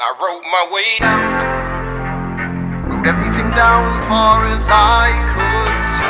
I wrote my way down, wrote everything down far as I could see.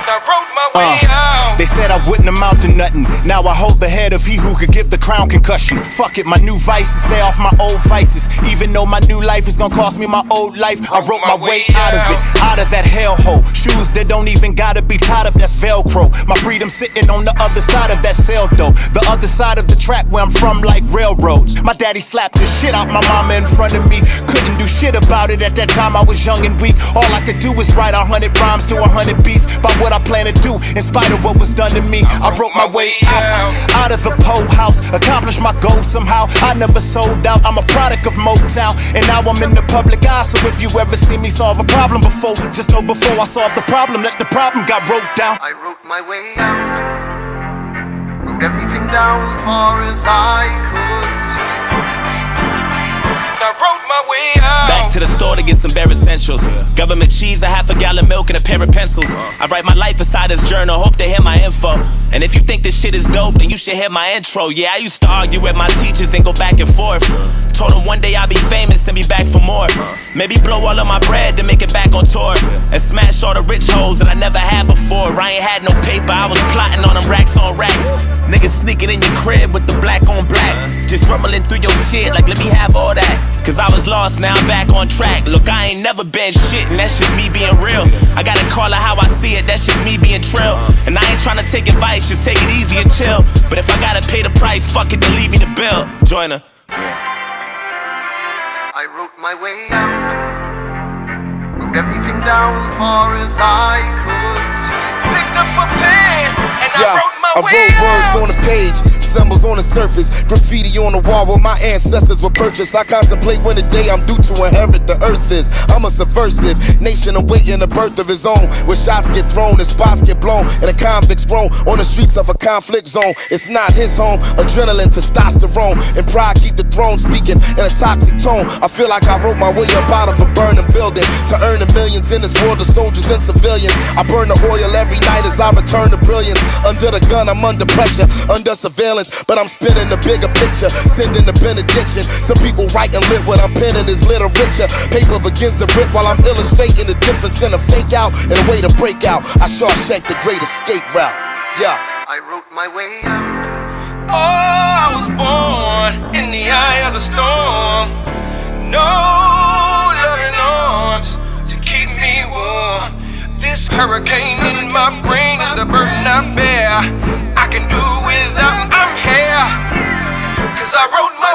I wrote my way out. They said I wouldn't amount to nothing. Now I hold the head of he who could give the crown concussion. Fuck it, my new vices stay off my old vices. Even though my new life is gonna cost me my old life, I wrote my way out of it, out of that hellhole. Shoes that don't even gotta be tied up, that's Velcro. My freedom sitting on the other side of that cell door. The other side of the track where I'm from, like railroads. My daddy slapped the shit out my mama in front of me. Couldn't do shit about it at that time, I was young and weak. All I could do was write 100 rhymes to 100 beats about what I plan to do in spite of what was done to me. I wrote my way out of the pole house, accomplished my goal somehow. I never sold out, I'm a product of Motown, and now I'm in the public eye. So if you ever see me solve a problem before, just know before I solve the problem that the problem got wrote down. I wrote my way out, wrote everything down far as I could see. I wrote my way out. Back to the store to get some bare essentials. Government cheese, a half a gallon milk, and a pair of pencils. I write my life inside this journal, hope they hear my info. And if you think this shit is dope, then you should hear my intro. Yeah, I used to argue with my teachers and go back and forth. Told them one day I'll be famous and be back for more. Maybe blow all of my bread to make it back on tour. And smash all the rich hoes that I never had before. I ain't had no paper, I was plotting on them racks on racks. Niggas sneaking in your crib with the black on black. Just rumbling through your shit like let me have all that. Cause I was lost, now I'm back on track. Look, I ain't never been shit, and that's just me being real. I gotta call it how I see it, that's just me being trill. And I ain't tryna take advice, just take it easy and chill. But if I gotta pay the price, fuck it, then leave me the bill. Joyner. I wrote my way out, wrote everything down far as I could see. Picked up a pen and I wrote my way I wrote out. words on the page, symbols on the surface, graffiti on the wall where my ancestors were purchased. I contemplate when the day I'm due to inherit the earth is. I'm a subversive nation awaiting the birth of his own, where shots get thrown and spots get blown and the convicts roam on the streets of a conflict zone. It's not his home, adrenaline, testosterone, and pride keep the throne speaking in a toxic tone. I feel like I wrote my way up out of a burning building to earn the millions in this world of soldiers and civilians. I burn the oil every night as I return to brilliance. Under the gun, I'm under pressure, under surveillance, but I'm spinning the bigger picture, sending the benediction. Some people write and lit what I'm penning is literature. Paper begins to rip while I'm illustrating the difference in a fake out and a way to break out. I Shawshank the great escape route. Yeah. I wrote my way out. Oh, I was born in the eye of the storm. No loving arms to keep me warm. This hurricane in my brain is the burden I bear. I can do without, I'm here. Cause I wrote my